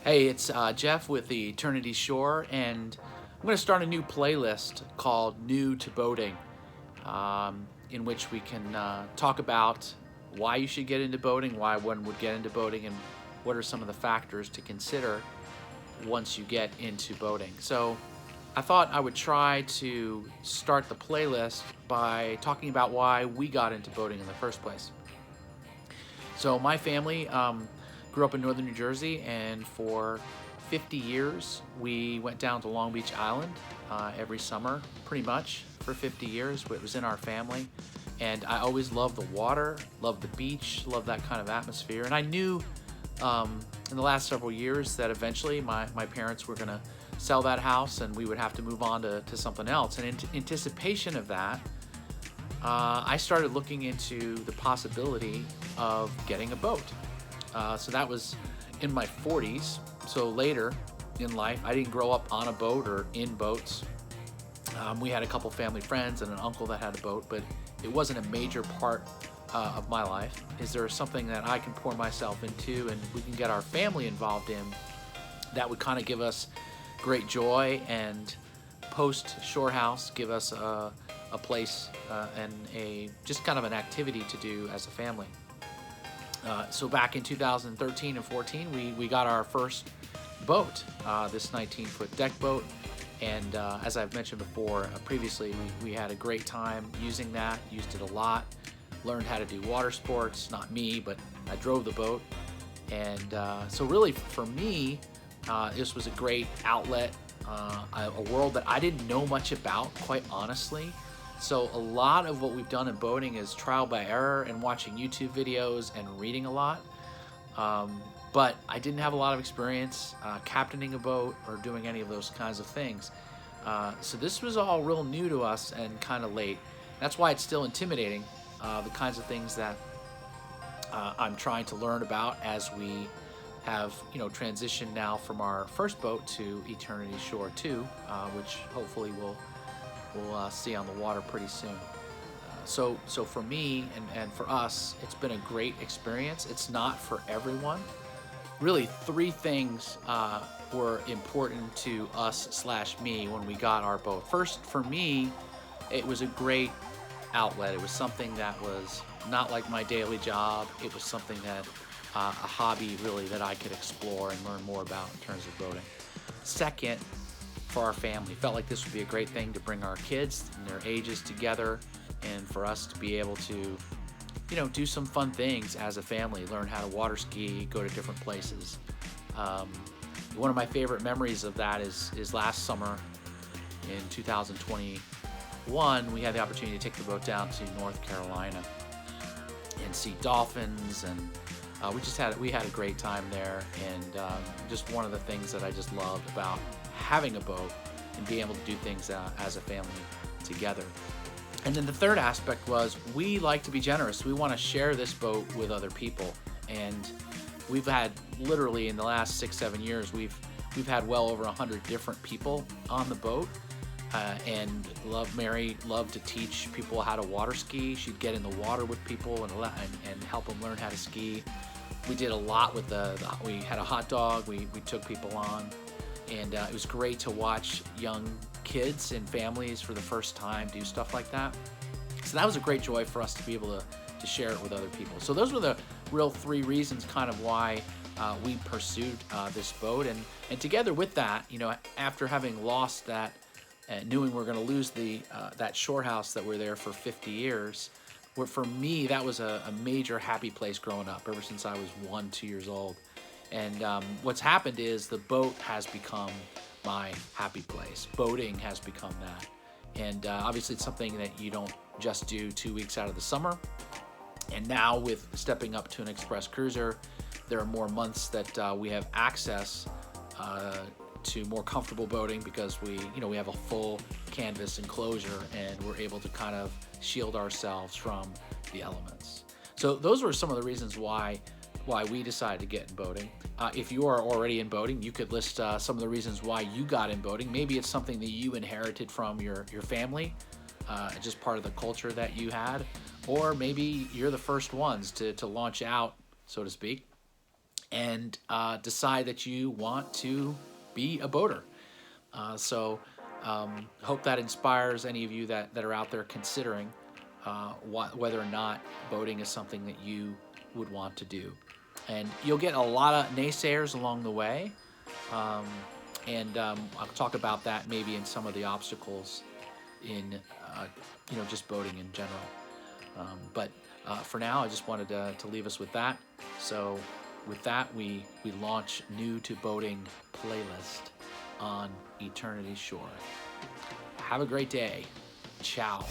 Hey, it's Jeff with the Eternity Shore, and I'm going to start a new playlist called New to Boating, in which we can talk about why you should get into boating, why one would get into boating, and what are some of the factors to consider once you get into boating. So I thought I would try to start the playlist by talking about why we got into boating in the first place. So my family grew up in northern New Jersey, and for 50 years we went down to Long Beach Island every summer, pretty much for 50 years. It was in our family, and I always loved the water, loved the beach, loved that kind of atmosphere. And I knew in the last several years that eventually my parents were going to sell that house and we would have to move on to something else. And in anticipation of that, I started looking into the possibility of getting a boat. So that was in my 40s. So later in life, I didn't grow up on a boat or in boats. We had a couple family friends and an uncle that had a boat, but it wasn't a major part of my life. Is there something that I can pour myself into and we can get our family involved in that would kind of give us great joy and post shore house give us a place and a just kind of an activity to do as a family. So back in 2013 and 14, we got our first boat, this 19-foot deck boat. And as I've mentioned before, previously, we had a great time using that, used it a lot, learned how to do water sports, not me, but I drove the boat. And so really for me, this was a great outlet, a world that I didn't know much about, quite honestly. So a lot of what we've done in boating is trial by error and watching YouTube videos and reading a lot. But I didn't have a lot of experience captaining a boat or doing any of those kinds of things. So this was all real new to us and kind of late. That's why it's still intimidating, the kinds of things that I'm trying to learn about as we have, transitioned now from our first boat to Eternity Shore 2, which hopefully we'll see on the water pretty soon. So for me and for us, it's been a great experience. It's not for everyone. Really, three things were important to us/me when we got our boat. First, for me, it was a great outlet. It was something that was not like my daily job. It was something that a hobby really that I could explore and learn more about in terms of boating. Second, for our family, felt like this would be a great thing to bring our kids and their ages together, and for us to be able to, do some fun things as a family, learn how to water ski, go to different places. One of my favorite memories of that is last summer in 2021, we had the opportunity to take the boat down to North Carolina and see dolphins, and we had a great time there. And just one of the things that I just loved about having a boat and being able to do things as a family together. And then the third aspect was we like to be generous. We want to share this boat with other people, and we've had literally in the last 6-7 years we've had well over 100 different people on the boat. And Mary loved to teach people how to water ski. She'd get in the water with people and help them learn how to ski. We did a lot with we had a hot dog. We took people on. And it was great to watch young kids and families for the first time do stuff like that. So that was a great joy for us to be able to share it with other people. So those were the real three reasons kind of why we pursued this boat. And together with that, after having lost that, knowing we're going to lose that shore house that we're there for 50 years, for me, that was a major happy place growing up ever since I was 1-2 years old. And what's happened is the boat has become my happy place. Boating has become that. And obviously it's something that you don't just do 2 weeks out of the summer. And now with stepping up to an express cruiser, there are more months that we have access to more comfortable boating because we have a full canvas enclosure and we're able to kind of shield ourselves from the elements. So those were some of the reasons why we decided to get in boating. If you are already in boating, you could list some of the reasons why you got in boating. Maybe it's something that you inherited from your family, just part of the culture that you had, or maybe you're the first ones to launch out, so to speak, and decide that you want to be a boater. Hope that inspires any of you that are out there considering whether or not boating is something that you would want to do. And you'll get a lot of naysayers along the way, I'll talk about that maybe in some of the obstacles in just boating in general. For now, I just wanted to leave us with that. So with that, we launch New to Boating playlist on Eternity Shore. Have a great day. Ciao.